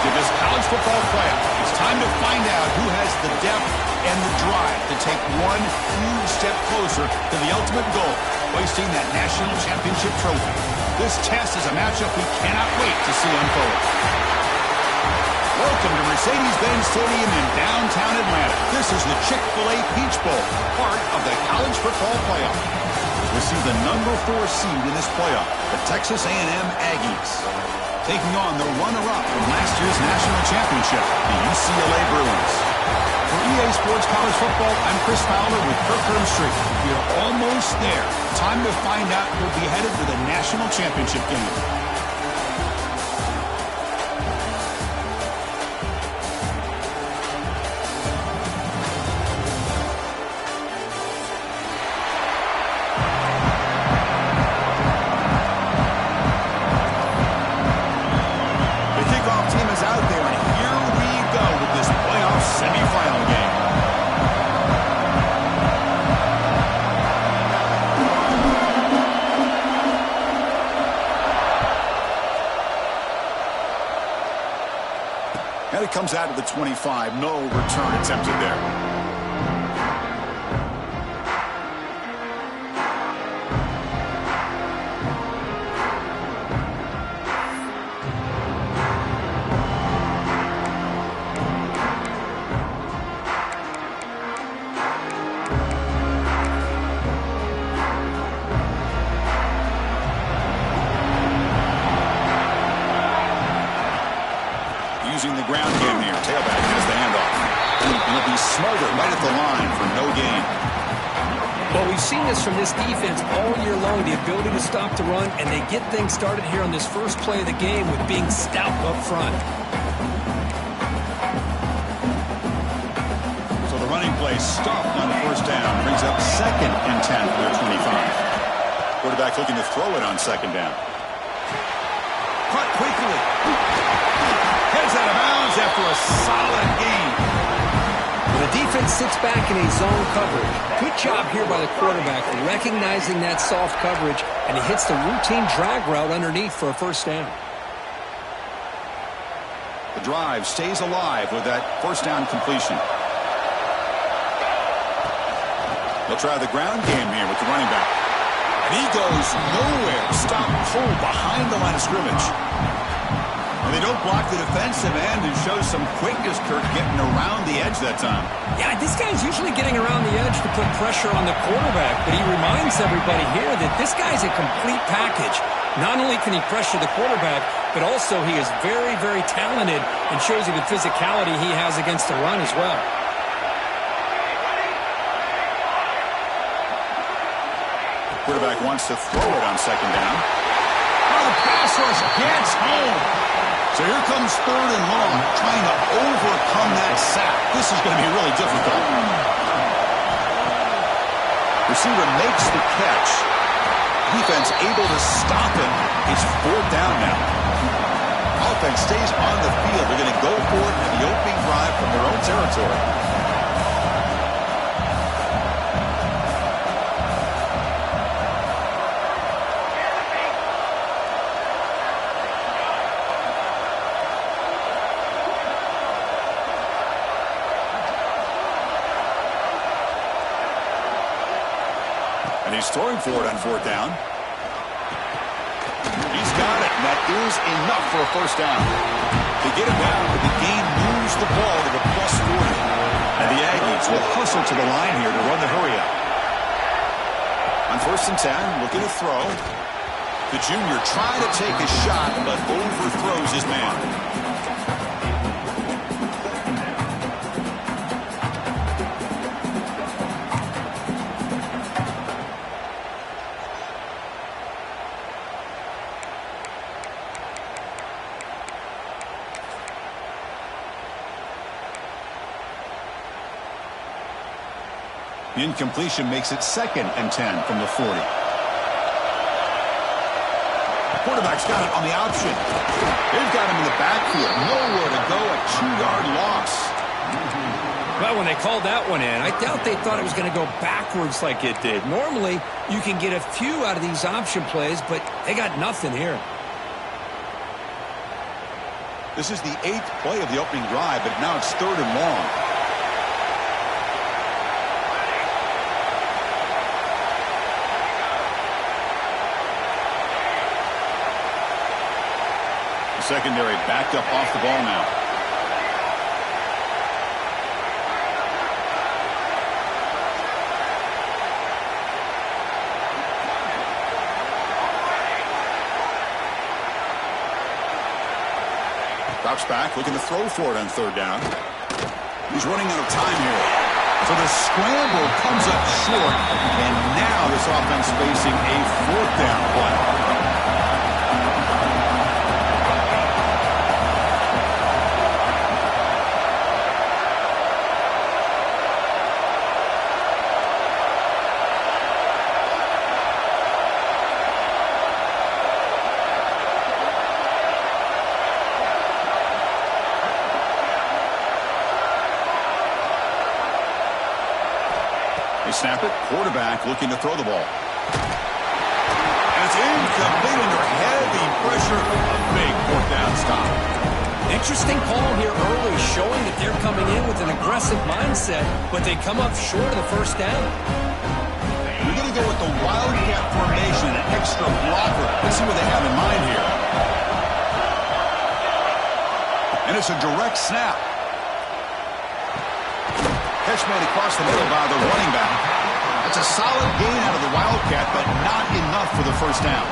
to this college football playoff. It's time to find out who has the depth and the drive to take one huge step closer to the ultimate goal, hoisting that national championship trophy. This test is a matchup we cannot wait to see unfold. Welcome to Mercedes-Benz Stadium in downtown Atlanta. This is the Chick-fil-A Peach Bowl, part of the college football playoff. We see the number 4 seed in this playoff, the Texas A&M Aggies, taking on the runner-up from last year's national championship, the UCLA Bruins. For EA Sports College Football, I'm Chris Fowler with Kirk Herbstreit. We're almost there. Time to find out who'll be headed to the national championship game. And it comes out of the 25. No return attempted there. Using the ground game here. Tailback has the handoff. And it'll be smothered right at the line for no gain. Well, we've seen this from this defense all year long, the ability to stop the run, and they get things started here on this first play of the game with being stout up front. So the running play stopped on the first down. Brings up 2nd and 10 for their 25. Quarterback looking to throw it on 2nd down. Cut quickly. Heads out of bounds after a solid gain. Well, the defense sits back in a zone coverage. Good job here by the quarterback recognizing that soft coverage, and he hits the routine drag route underneath for a first down. The drive stays alive with that first down completion. They'll try the ground game here with the running back. And he goes nowhere. Stop pull behind the line of scrimmage. And they don't block the defensive end and show some quickness, Kirk, getting around the edge that time. Yeah, this guy's usually getting around the edge to put pressure on the quarterback, but he reminds everybody here that this guy's a complete package. Not only can he pressure the quarterback, but also he is very, very talented and shows you the physicality he has against the run as well. The quarterback wants to throw it on 2nd down. Oh, the pass rush gets home. So here comes 3rd and long, trying to overcome that sack. This is going to be really difficult. Receiver makes the catch. Defense able to stop him. It's 4th down now. Offense stays on the field. They're going to go for it in the opening drive from their own territory. And he's throwing for it on 4th down. He's got it, and that is enough for a first down. They get him down, but the game moves the ball to the +40. And the Aggies will hustle to the line here to run the hurry-up. On 1st and 10, looking to throw. The junior trying to take a shot, but overthrows his man. The incompletion makes it 2nd and 10 from the 40. Quarterback's got it on the option. They've got him in the backfield. Nowhere to go, a 2-yard loss. Well, when they called that one in, I doubt they thought it was going to go backwards like it did. Normally, you can get a few out of these option plays, but they got nothing here. This is the 8th play of the opening drive, but now it's 3rd and long. The secondary backed up off the ball now. Drops back, looking to throw for it on 3rd down. He's running out of time here. So the scramble comes up short, and now this offense facing a 4th down play. They snap it. Quarterback looking to throw the ball. And it's incomplete under heavy pressure. A big 4th down stop. Interesting call here early, showing that they're coming in with an aggressive mindset, but they come up short of the 1st down. We're going to go with the wildcat formation, an extra blocker. Let's see what they have in mind here. And it's a direct snap. Catch made across the middle by the running back. That's a solid gain out of the Wildcat, but not enough for the 1st down.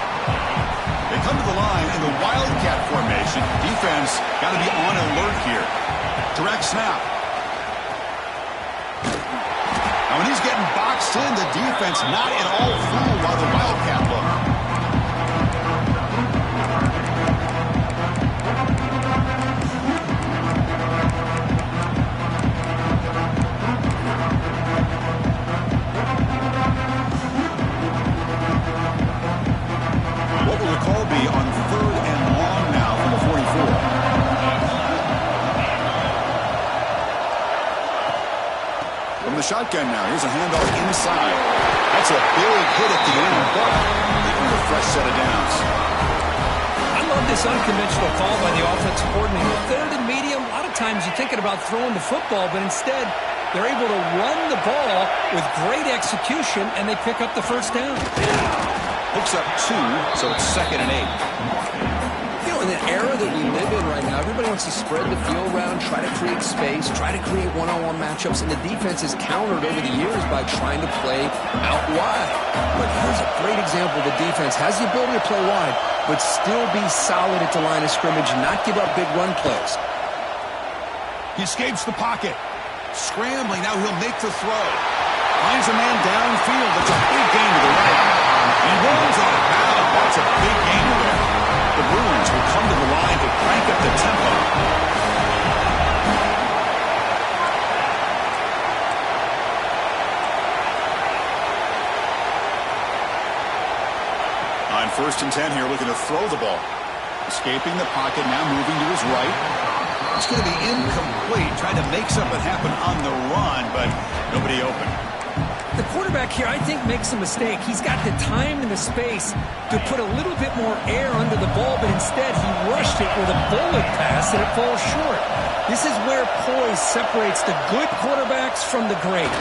They come to the line in the Wildcat formation. Defense got to be on alert here. Direct snap. Now when he's getting boxed in, the defense not at all fooled by the Wildcat look. On 3rd and long now from the 44. From the shotgun now, here's a handoff inside. That's a big hit at the end, but even a fresh set of downs. I love this unconventional call by the offensive coordinator. 3rd and medium, a lot of times you're thinking about throwing the football, but instead they're able to run the ball with great execution, and they pick up the 1st down. Hooks up 2, so it's 2nd and 8. You know, in the era that we live in right now, everybody wants to spread the field around, try to create space, try to create one-on-one matchups, and the defense is countered over the years by trying to play out wide. But here's a great example. The defense has the ability to play wide, but still be solid at the line of scrimmage, not give up big run plays. He escapes the pocket. Scrambling, now he'll make the throw. Finds a man downfield. That's a big gain to the right. He runs out of bounds. That's a big gain there. The Bruins will come to the line to crank up the tempo. On 1st and 10 here, looking to throw the ball. Escaping the pocket, now moving to his right. It's going to be incomplete. Trying to make something happen on the run, but nobody open. The quarterback here, I think, makes a mistake. He's got the time and the space to put a little bit more air under the ball, but instead he rushed it with a bullet pass, and it falls short. This is where poise separates the good quarterbacks from the great.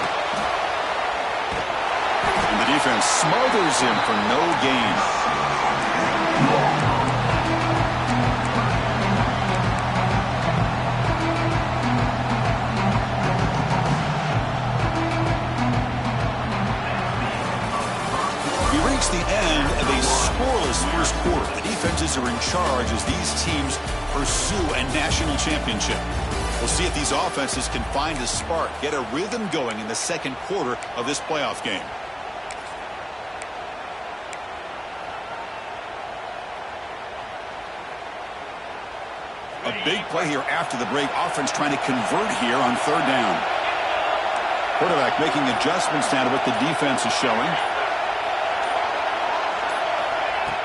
And the defense smothers him for no gain. The end of a scoreless 1st quarter. The defenses are in charge as these teams pursue a national championship. We'll see if these offenses can find a spark, get a rhythm going in the 2nd quarter of this playoff game. A big play here after the break. Offense trying to convert here on 3rd down. Quarterback making adjustments now to what the defense is showing.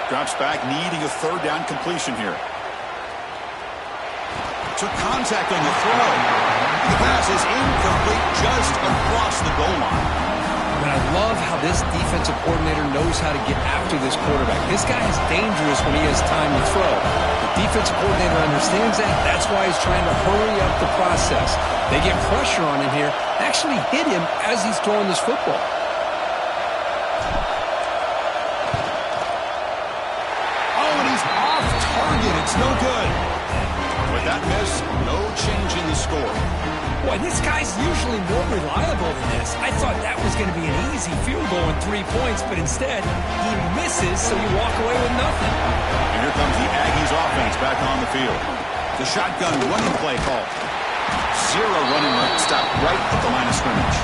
Drops back, needing a 3rd down completion here. Took contact on the throw. The pass is incomplete just across the goal line. And I love how this defensive coordinator knows how to get after this quarterback. This guy is dangerous when he has time to throw. The defensive coordinator understands that. That's why he's trying to hurry up the process. They get pressure on him here. Actually hit him as he's throwing this football. Oh, and he's off target. It's no good. With that miss, no change in the score. Boy, this guy's usually more reliable than this. I thought that was going to be an easy field goal and 3 points, but instead, he misses, so you walk away with nothing. And here comes the Aggies offense back on the field. The shotgun running play call. Zero running stop right at the line of scrimmage.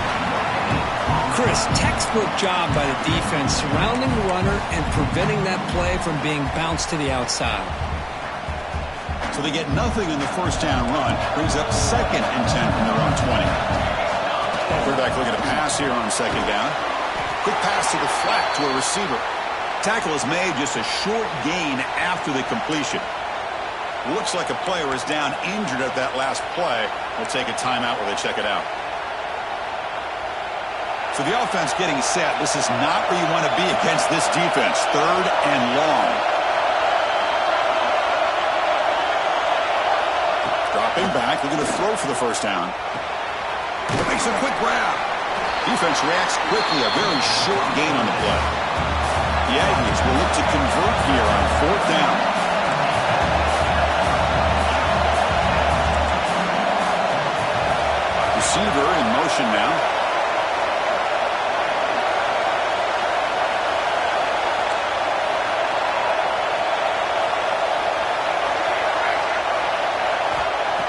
Chris, textbook job by the defense surrounding the runner and preventing that play from being bounced to the outside. So they get nothing in the first down run. Brings up 2nd and 10 from their own 20. Quarterback looking to pass here on 2nd down. Quick pass to the flat to a receiver. Tackle is made, just a short gain after the completion. Looks like a player is down injured at that last play. We'll take a timeout while they check it out. So the offense getting set. This is not where you want to be against this defense. 3rd and long. Dropping back, looking to throw for the first down. Makes a quick grab. Defense reacts quickly, a very short gain on the play. The Aggies will look to convert here on 4th down. Receiver in motion now.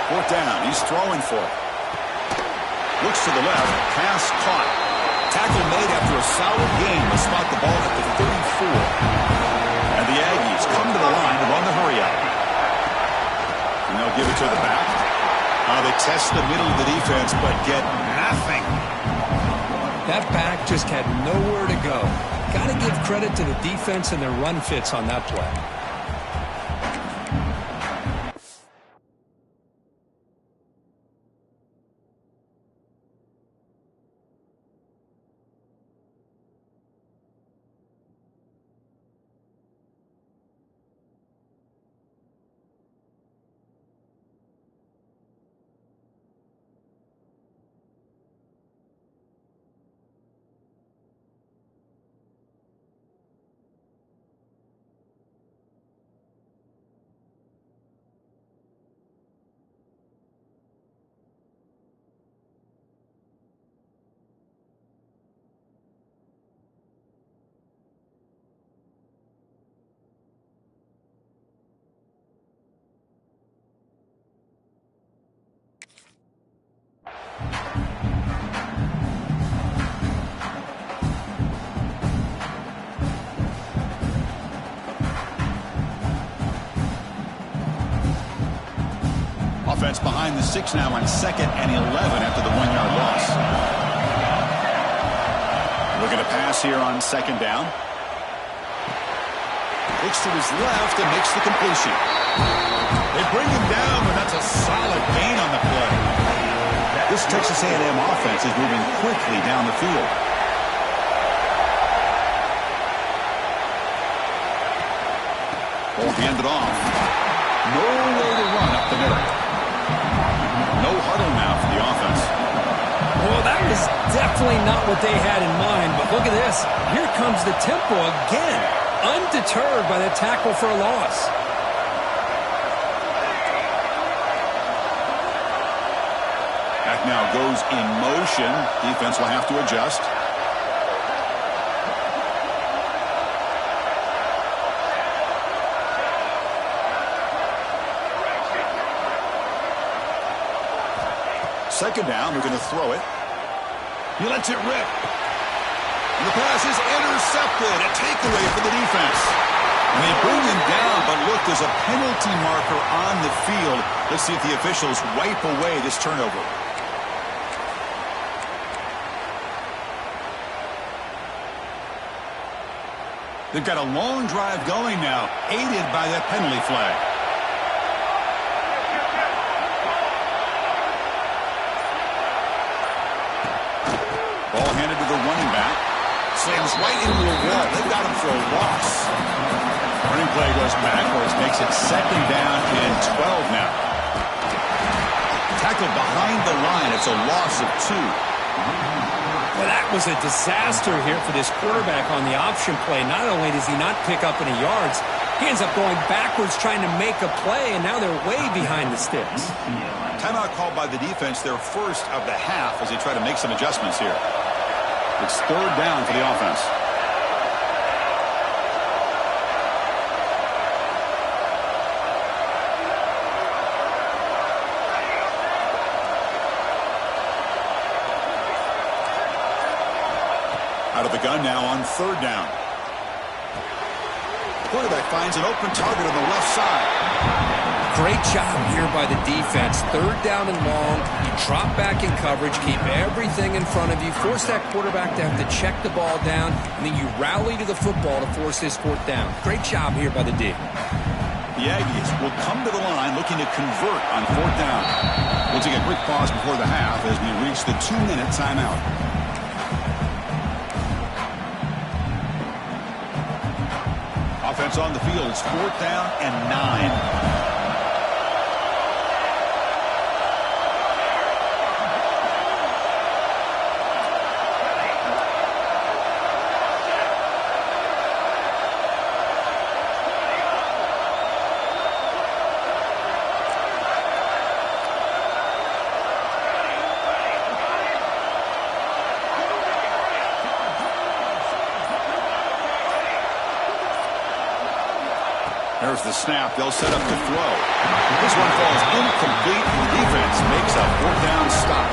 Fourth down. He's throwing for it. Looks to the left. Pass caught. Tackle made after a solid gain to spot the ball at the 34. And the Aggies come to the line to run the hurry up. And they'll give it to the back. They test the middle of the defense, but get nothing. That back just had nowhere to go. Got to give credit to the defense and their run fits on that play. Offense behind the 6 now on 2nd and 11 after the 1-yard loss. Looking to pass here on 2nd down. Looks to his left and makes the completion. They bring him down, but that's a solid gain on the play. This Texas A&M offense is moving quickly down the field. Ball handed off. No way to run up the middle. No huddle now for the offense. Well, that was definitely not what they had in mind, but look at this. Here comes the tempo again, undeterred by the tackle for a loss. Back now goes in motion. Defense will have to adjust. Second down, we're going to throw it. He lets it rip. And the pass is intercepted. A takeaway for the defense. And they bring him down, but look, there's a penalty marker on the field. Let's see if the officials wipe away this turnover. They've got a long drive going now, aided by that penalty flag. Ball handed to the running back. slams right into a wall. They've got him for a loss. Running play goes backwards, makes it 2nd down and 12 now. Tackled behind the line. It's a loss of 2. Well, that was a disaster here for this quarterback on the option play. Not only does he not pick up any yards, he ends up going backwards trying to make a play, and now they're way behind the sticks. Timeout called by the defense, their first of the half, as they try to make some adjustments here. It's 3rd down for the offense. Out of the gun now on 3rd down. Quarterback finds an open target on the left side. Great job here by the defense. 3rd down and long. You drop back in coverage, keep everything in front of you, force that quarterback to have to check the ball down, and then you rally to the football to force this 4th down. Great job here by the D. The Aggies will come to the line looking to convert on 4th down. We'll take a quick pause before the half as we reach the 2-minute timeout. Offense on the field. It's 4th down and 9. There's the snap. They'll set up to throw. This one falls incomplete. The defense makes a 4th down stop.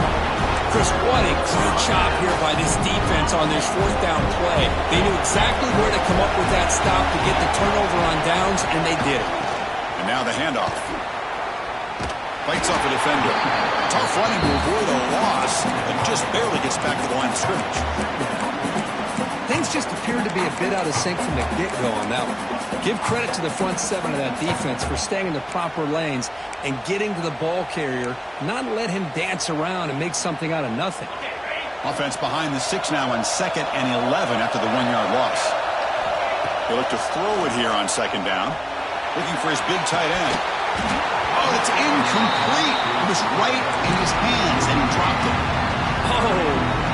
Chris, what a great job here by this defense on this 4th down play. They knew exactly where to come up with that stop to get the turnover on downs, and they did it. And now the handoff. Fights off a defender. Tough running to avoid a loss, and just barely gets back to the line of scrimmage. Things just appeared to be a bit out of sync from the get-go on that one. Give credit to the front 7 of that defense for staying in the proper lanes and getting to the ball carrier, not let him dance around and make something out of nothing. Offense behind the 6 now on 2nd and 11 after the 1-yard loss. They look to throw it here on 2nd down. Looking for his big tight end. Oh, it's incomplete. It was right in his hands, and he dropped it. Oh,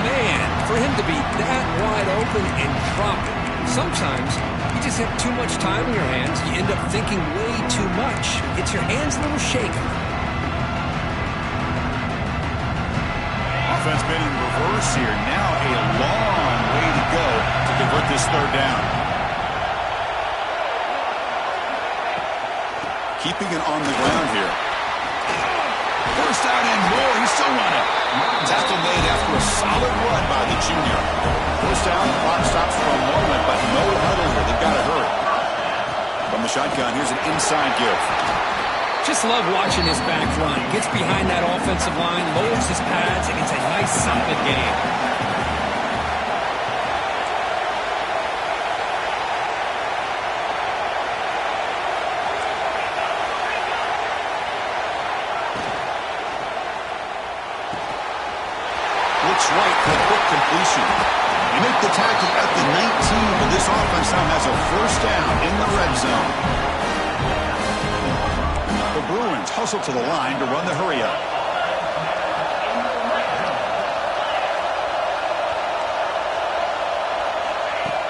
man, for him to be that wide open and drop it. Sometimes you just have too much time in your hands. You end up thinking way too much. Gets your hands a little shaky. Offense been in reverse here. Now a long way to go to convert this 3rd down. Keeping it on the ground here. 1st down and more. He's still running. Tackle made after a solid run by the junior. 1st down, the clock stops for a moment, but no huddle here. They've got to hurry. From the shotgun, here's an inside give. Just love watching this back run. Gets behind that offensive line, lowers his pads, and it's a nice, solid game. Right for a quick completion. They make the tackle at the 19, but this offense now has a 1st down in the red zone. The Bruins hustle to the line to run the hurry up.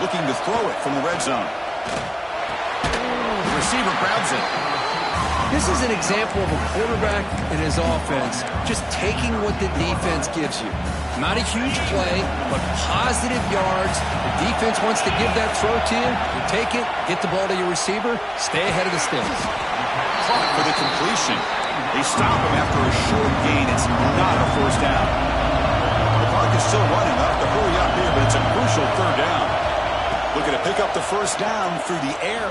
Looking to throw it from the red zone. The receiver grabs it. This is an example of a quarterback and his offense just taking what the defense gives you. Not a huge play, but positive yards. The defense wants to give that throw to you. You take it, get the ball to your receiver, stay ahead of the sticks. Clock for the completion. They stop him after a short gain. It's not a 1st down. The clock is still running. They'll have to hurry up here, but it's a crucial 3rd down. Looking to pick up the 1st down through the air.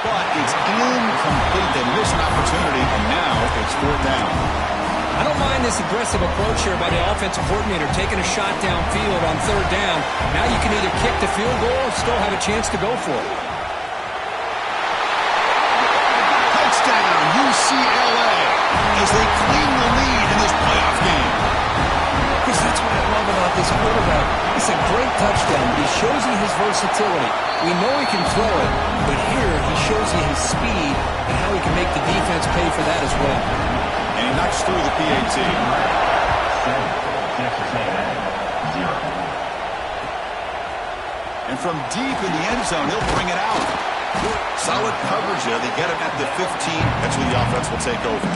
But it's incomplete. They miss an opportunity, and now it's 4th down. I don't mind this aggressive approach here by the offensive coordinator, taking a shot downfield on 3rd down. Now you can either kick the field goal or still have a chance to go for it. Touchdown, UCLA, as they claim the lead in this playoff game. Because that's what I love It's a great touchdown, but he shows you his versatility. We know he can throw it, but here he shows you his speed and how he can make the defense pay for that as well. And he knocks through the PAT. And from deep in the end zone, he'll bring it out. Solid coverage there. They get him at the 15. That's where the offense will take over.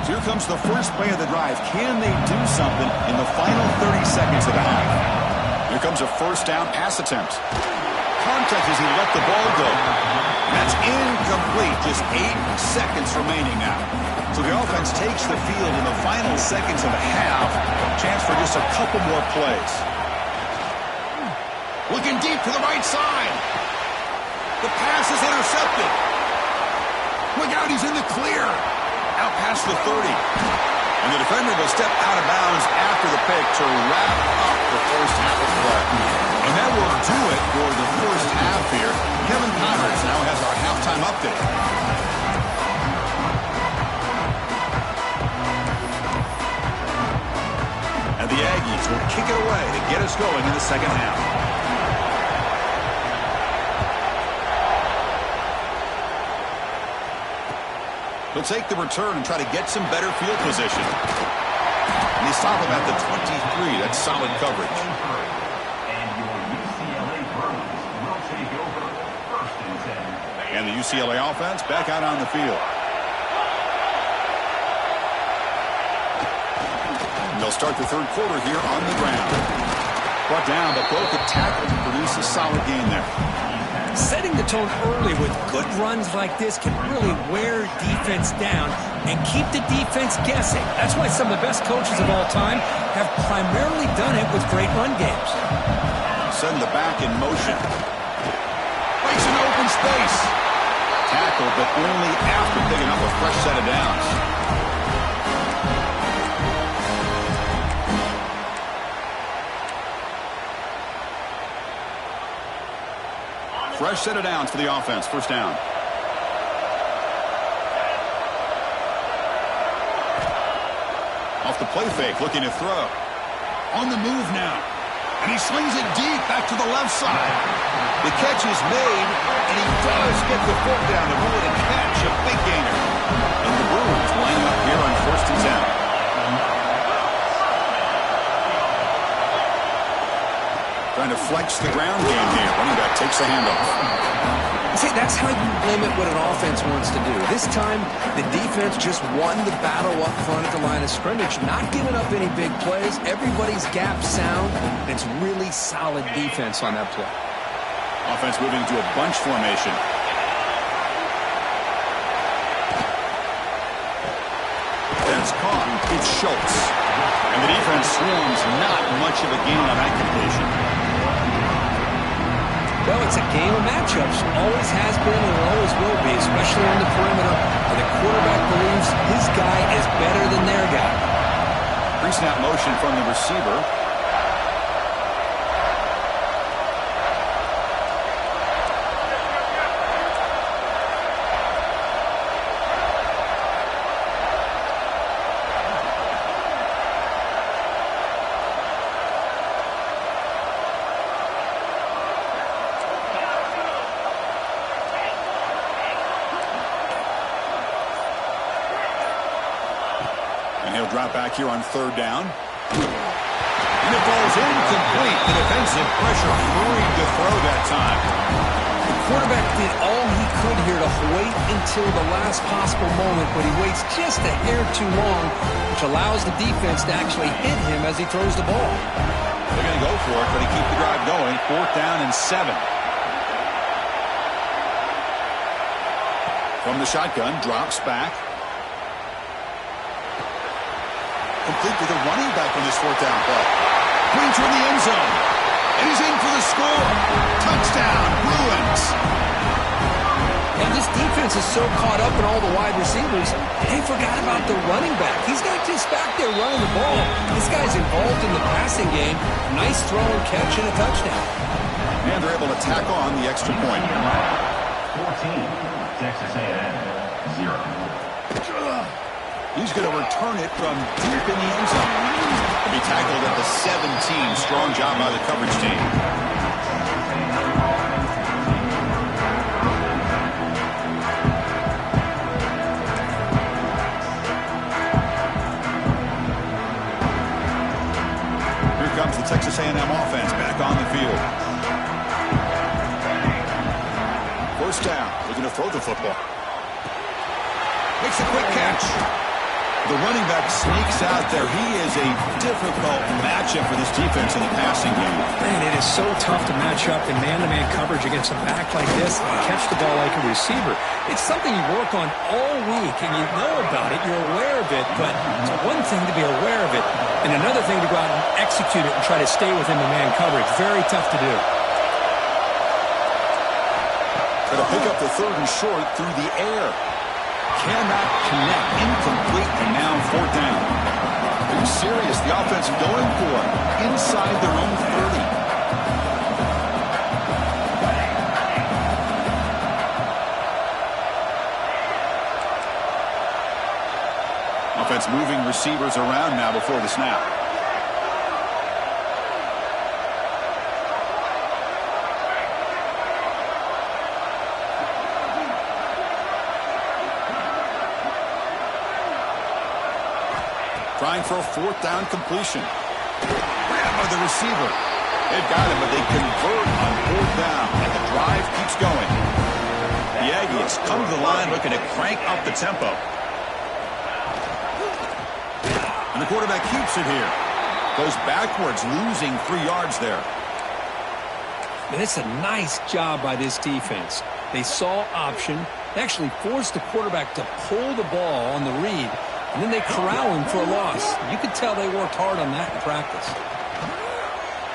So here comes the first play of the drive. Can they do something in the final 30 seconds of the half? Here comes a first down pass attempt. Contact as he let the ball go. And that's incomplete. Just 8 seconds remaining now. So the offense takes the field in the final seconds of the half. Chance for just a couple more plays. Looking deep to the right side. The pass is intercepted. Look out, he's in the clear. Out past the 30. And the defender will step out of bounds after the pick to wrap up the first half of play. And that will do it for the first half here. Kevin Connors now has our halftime update. And the Aggies will kick it away to get us going in the second half. He'll take the return and try to get some better field position. And they stop him at the 23. That's solid coverage. And the UCLA offense back out on the field. And they'll start the third quarter here on the ground. Brought down, but broke a tackle to produce a solid gain there. Setting the tone early with good runs like this can really wear defense down and keep the defense guessing. That's why some of the best coaches of all time have primarily done it with great run games. Send the back in motion. Makes an open space. Tackle, but only after picking up a fresh set of downs. Fresh set of downs for the offense. First down. Off the play fake, looking to throw. On the move now. And he slings it deep back to the left side. The catch is made, and he does get the foot down to rule it a catch. A big gainer. And the Bruins lining up here on first and 10. Trying to flex the ground game here. Running back takes the handoff. See, that's how you limit what an offense wants to do. This time, the defense just won the battle up front at the line of scrimmage, not giving up any big plays. Everybody's gap sound, and it's really solid defense on that play. Offense moving to a bunch formation. That's caught. It's Schultz. And the defense swarms. Not much of a gain on that completion. Well, it's a game of matchups. Always has been and always will be, especially on the perimeter, where the quarterback believes his guy is better than their guy. Pre-snap motion from the receiver. He'll drop back here on third down. And it falls incomplete. The defensive pressure hurried to throw that time. The quarterback did all he could here to wait until the last possible moment, but he waits just a hair too long, which allows the defense to actually hit him as he throws the ball. They're going to go for it, but he keep the drive going. Fourth down and 7. From the shotgun, drops back. Complete to the running back on this fourth down play. Green toward the end zone. And he's in for the score. Touchdown, Bruins. And this defense is so caught up in all the wide receivers, they forgot about the running back. He's not just back there running the ball. This guy's involved in the passing game. Nice throw and catch and a touchdown. And they're able to tack on the extra point. 14, Texas A&M, 0. He's going to return it from deep in the end zone. He'll be tackled at the 17. Strong job by the coverage team. Here comes the Texas A&M offense back on the field. First down. Looking to throw the football. Makes a quick catch. The running back sneaks out there. He is a difficult matchup for this defense in the passing game. Man, it is so tough to match up in man-to-man coverage against a back like this and catch the ball like a receiver. It's something you work on all week, and you know about it. You're aware of it, but it's one thing to be aware of it, and another thing to go out and execute it and try to stay within the man coverage. Very tough to do. Try to pick up the third and short through the air. Cannot connect. Incomplete, and now fourth down. Pretty serious. The offense going for it inside their own 30. Offense moving receivers around now before the snap. Trying for a fourth down completion. Ran by the receiver. They've got him, but they convert on fourth down, and the drive keeps going. The Aggies come to the line looking to crank up the tempo. And the quarterback keeps it here. Goes backwards, losing 3 yards there. And it's a nice job by this defense. They saw option. They actually forced the quarterback to pull the ball on the read, and then they corral him for a loss. You could tell they worked hard on that in practice.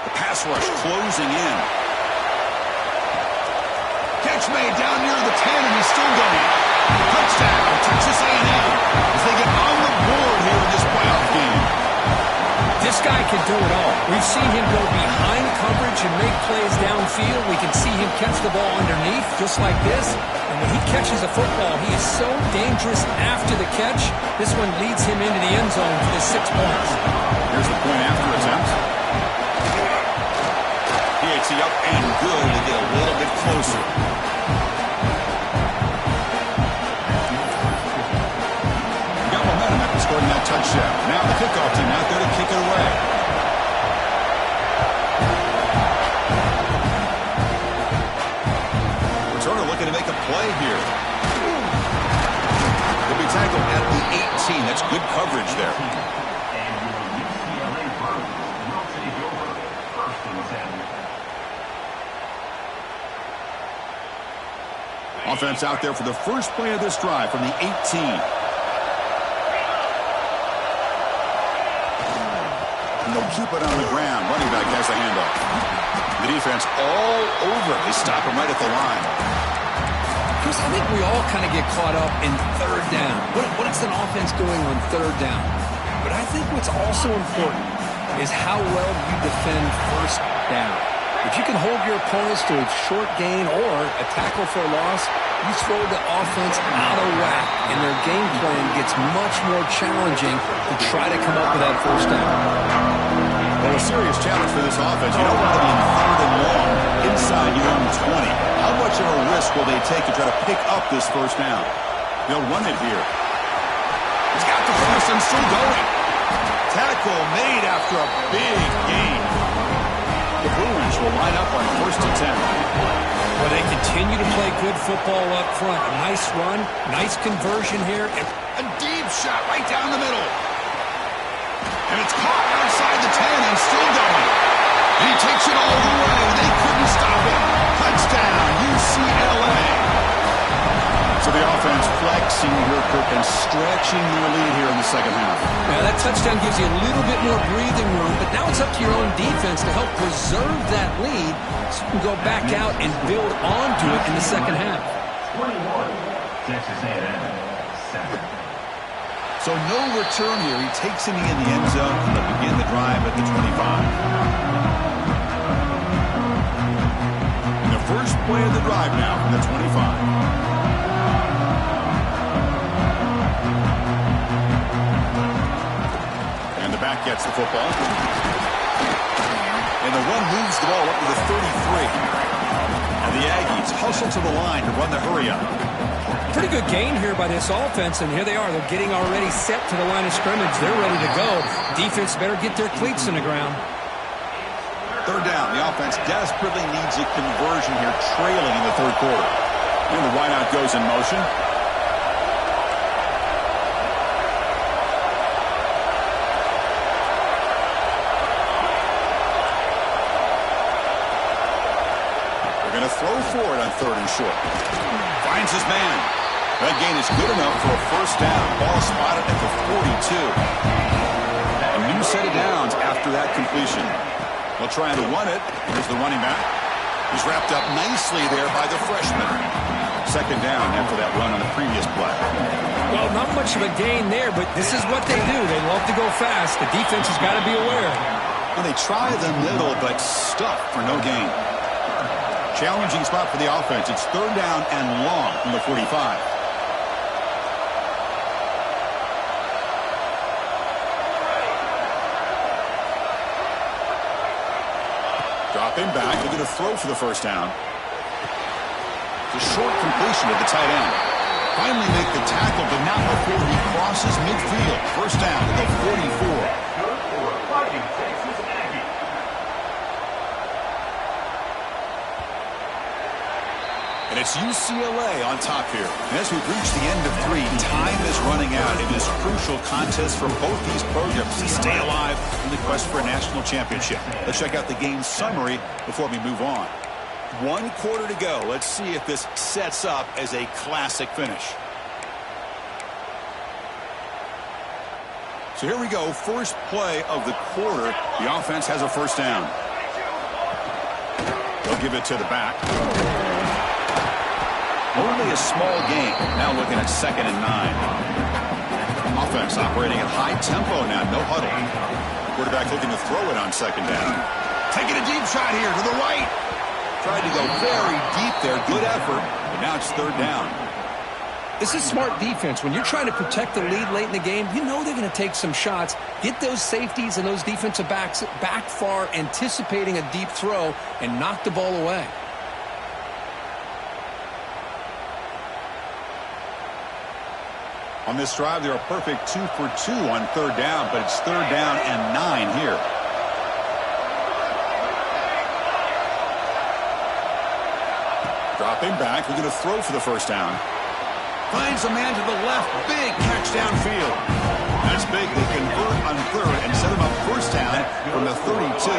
The pass rush closing in. Catch made down near the 10, and he's still going. Touchdown, Texas A&M, as they get on the board here in this playoff game. This guy can do it all. We've seen him go behind coverage and make plays downfield. We can see him catch the ball underneath, just like this. And when he catches a football, he is so dangerous after the catch. This one leads him into the end zone for the 6 points. Here's the point after attempt. PAT up and good to get a little bit closer. Got momentum after scoring that touchdown. Now the kickoff team out there to kick it away. Returner looking to make a play here. He'll be tackled at the 18. That's good coverage there. Offense out there for the first play of this drive from the 18. And they'll keep it on the ground. Running back has the handoff. The defense all over it. They stop him right at the line. Chris, I think we all kind of get caught up in third down. What is an offense doing on third down? But I think what's also important is how well you defend first down. If you can hold your opponents to a short gain or a tackle for a loss, you throw the offense out of whack, and their game plan gets much more challenging to try to come up with that first down. Well, a serious challenge for this offense. You don't want to be in third and long inside your own 20. How much of a risk will they take to try to pick up this first down? They'll run it here. He's got the pass and still going. Tackle made after a big gain. The Bruins will line up on first and 10. Well, they continue to play good football up front. A nice run, nice conversion here. A deep shot right down the middle. And it's caught outside the 10 and still going. And he takes it all the way. They couldn't stop him. Touchdown, UCLA. So the offense flexing here, Kirk, and stretching their lead here in the second half. Now, that touchdown gives you a little bit more breathing room, but now it's up to your own defense to help preserve that lead so you can go back out and build onto it in the second half. 21, Texas A&M, 7. So no return here. He takes it in the end zone, and they'll begin the drive at the 25. And the first play of the drive now from the 25. gets the football. And the run moves the ball up to the 33. And the Aggies hustle to the line to run the hurry-up. Pretty good gain here by this offense, and here they are. They're getting already set to the line of scrimmage. They're ready to go. Defense better get their cleats in the ground. Third down. The offense desperately needs a conversion here, trailing in the third quarter. And the wideout goes in motion. They're going to throw for it on third and short. Finds his man. That gain is good enough for a first down. Ball spotted at the 42. A new set of downs after that completion. They'll try to run it. Here's the running back. He's wrapped up nicely there by the freshman. Second down after that run on the previous play. Well, not much of a gain there, but this is what they do. They love to go fast. The defense has got to be aware. Well, they try the middle, but stuff for no gain. Challenging spot for the offense. It's third down and long from the 45. Dropping back. They're going to throw for the first down. It's a short completion to the tight end. Finally make the tackle, but not before he crosses midfield. First down to the 44. And it's UCLA on top here. And as we've reached the end of 3, time is running out. It is a crucial contest for both these programs to stay alive in the quest for a national championship. Let's check out the game summary before we move on. 1 quarter to go. Let's see if this sets up as a classic finish. So here we go. First play of the quarter. The offense has a first down. They'll give it to the back. Only a small gain. Now looking at 2nd and 9. Offense operating at high tempo now. No huddle. Quarterback looking to throw it on 2nd down. Taking a deep shot here to the right. Tried to go very deep there. Good effort. But now it's 3rd down. This is smart defense. When you're trying to protect the lead late in the game, you know they're going to take some shots. Get those safeties and those defensive backs back far, anticipating a deep throw, and knock the ball away. On this drive, they're a perfect 2 for 2 on 3rd down, but it's 3rd down and 9 here. Dropping back, we're going to throw for the first down. Finds a man to the left, big catch downfield. That's big. They convert on 3rd and set him up first down from the 32.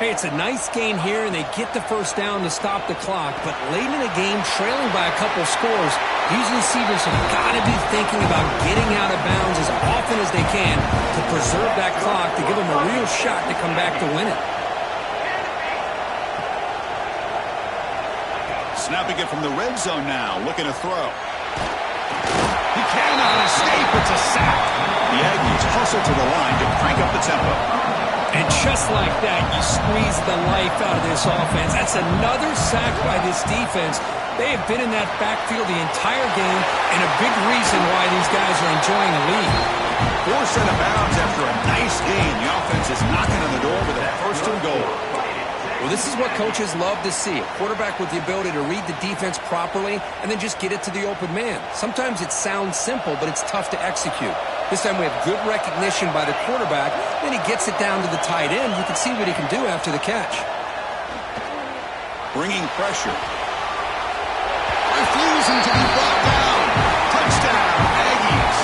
Hey, it's a nice gain here, and they get the first down to stop the clock. But late in the game, trailing by a couple scores, these receivers have got to be thinking about getting out of bounds as often as they can to preserve that clock, to give them a real shot to come back to win it. Snapping it from the red zone now, looking to throw. He cannot escape. It's a sack. The Aggies hustle to the line to crank up the tempo. And just like that, you squeeze the life out of this offense. That's another sack by this defense. They have been in that backfield the entire game, and a big reason why these guys are enjoying the lead. Forced out of bounds after a nice game. The offense is knocking on the door with a 1st and goal. Well, this is what coaches love to see. A quarterback with the ability to read the defense properly and then just get it to the open man. Sometimes it sounds simple, but it's tough to execute. This time we have good recognition by the quarterback. Then he gets it down to the tight end. You can see what he can do after the catch. Bringing pressure. Refusing to be brought down. Touchdown, Aggies.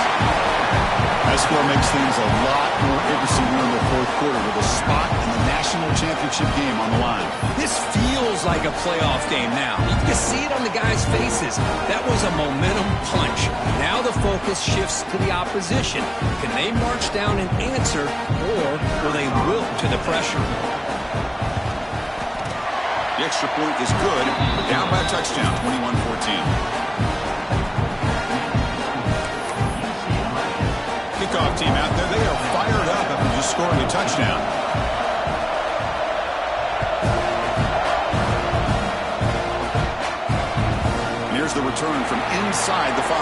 That score makes things a lot more interesting here in the 4th quarter with a spot in the national championship game on the line. This feels like a playoff game now. You can see it on the guys' faces. That was a momentum punch. Now the focus shifts to the opposition. Can they march down and answer, or will they wilt to the pressure? The extra point is good. Down by a touchdown, 21-14. Kickoff team out there. They are fired up after just scoring a touchdown. And here's the return from inside the 5.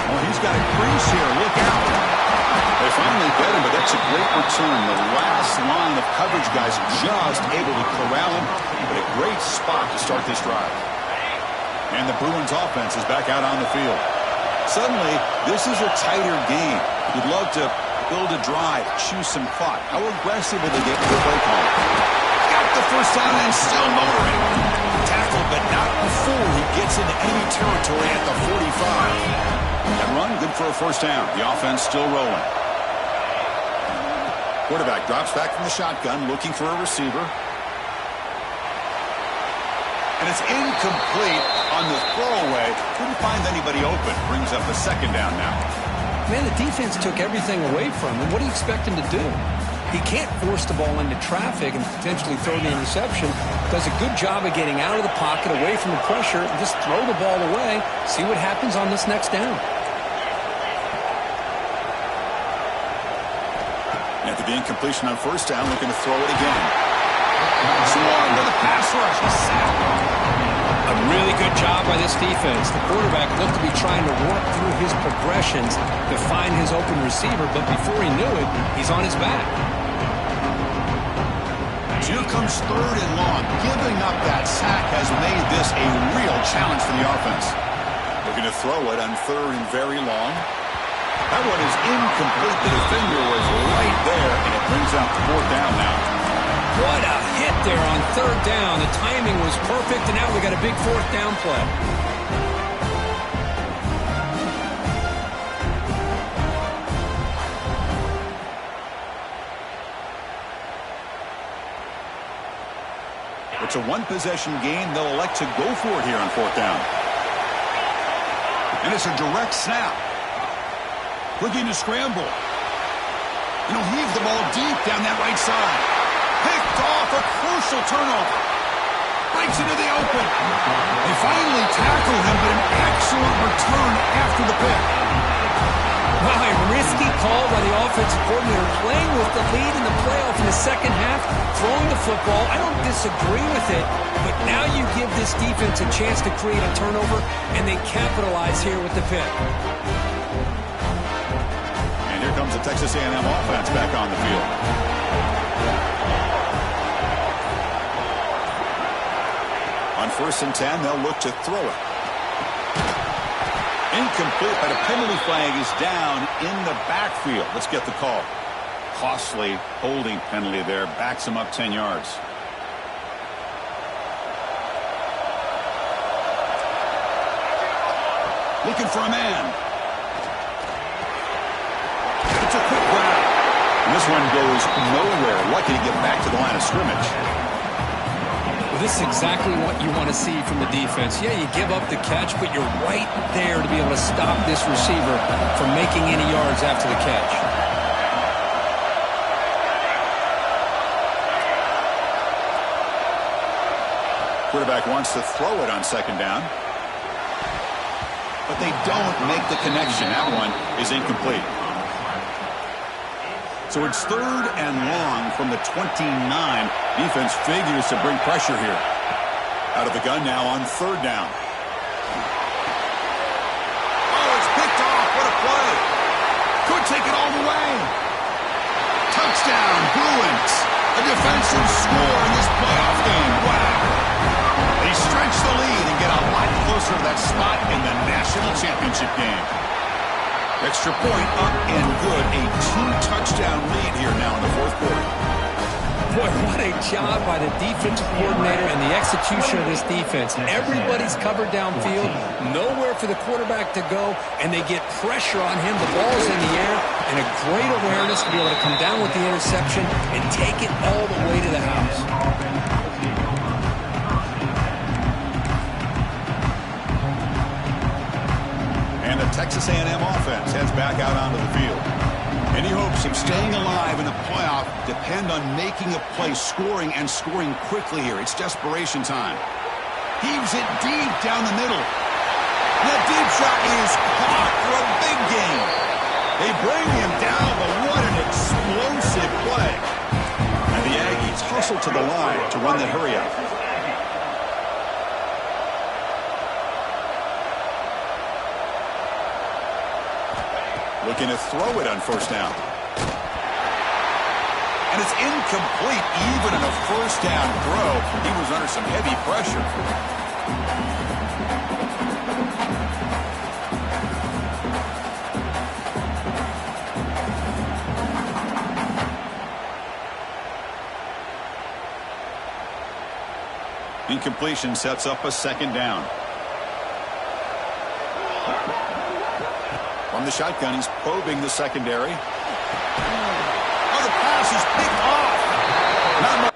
Oh, he's got a crease here. Look out. They finally get him, but that's a great return. The last line of coverage guys just able to corral him, but a great spot to start this drive. And the Bruins offense is back out on the field. Suddenly, this is a tighter game. You'd love to build a drive, choose some clock. How aggressive will they get with the play call? Got the first down and still motoring. Tackled, but not before he gets into enemy territory at the 45. That run, good for a first down. The offense still rolling. Quarterback drops back from the shotgun, looking for a receiver. And it's incomplete on the throwaway. Couldn't find anybody open. Brings up a second down now. Man, the defense took everything away from him. What do you expect him to do? He can't force the ball into traffic and potentially throw the interception. Does a good job of getting out of the pocket, away from the pressure, and just throw the ball away. See what happens on this next down. After the incompletion on first down, looking to throw it again. Swarm with a pass rush. A sack. A really good job by this defense. The quarterback looked to be trying to work through his progressions to find his open receiver, but before he knew it, he's on his back. Here comes third and long. Giving up that sack has made this a real challenge for the offense. Looking to throw it on third and very long. That one is incomplete. The defender was right there, and it brings out fourth down now. What a hit there on third down. The timing was perfect, and now we got a big fourth down play. It's a one-possession game. They'll elect to go for it here on fourth down. And it's a direct snap. Looking to scramble. And he'll heave the ball deep down that right side. Picked off, a crucial turnover. Breaks into the open. They finally tackle him, but an excellent return after the pick. Wow, a risky call by the offensive coordinator, playing with the lead in the playoff in the second half, throwing the football. I don't disagree with it, but now you give this defense a chance to create a turnover, and they capitalize here with the pick. And here comes the Texas A&M offense back on the field. On 1st and 10, they'll look to throw it. Incomplete, but a penalty flag is down in the backfield. Let's get the call. Costly holding penalty there. Backs him up 10 yards. Looking for a man. It's a quick grab. And this one goes nowhere. Lucky to get back to the line of scrimmage. This is exactly what you want to see from the defense. Yeah, you give up the catch, but you're right there to be able to stop this receiver from making any yards after the catch. Quarterback wants to throw it on second down. But they don't make the connection. That one is incomplete. So it's third and long from the 29. Defense figures to bring pressure here. Out of the gun now on third down. Oh, it's picked off. What a play. Could take it all the way. Touchdown, Bruins. A defensive score in this playoff game. Wow. They stretch the lead and get a lot closer to that spot in the national championship game. Extra point up and good. A 2-touchdown lead here now in the fourth quarter. Boy, what a job by the defensive coordinator and the execution of this defense. Everybody's covered downfield, nowhere for the quarterback to go, and they get pressure on him. The ball's in the air, and a great awareness to be able to come down with the interception and take it all the way to the house. And the Texas A&M offense heads back out onto the field. Any hopes of staying alive in the playoff depend on making a play, scoring, and scoring quickly here. It's desperation time. Heaves it deep down the middle. That deep shot is caught for a big gain. They bring him down, but what an explosive play. And the Aggies hustle to the line to run the hurry-up. Looking to throw it on first down. And it's incomplete. Even in a first down throw, he was under some heavy pressure. Incompletion sets up a second down. From the shotgun, he's probing the secondary. Oh, the pass is picked off. Not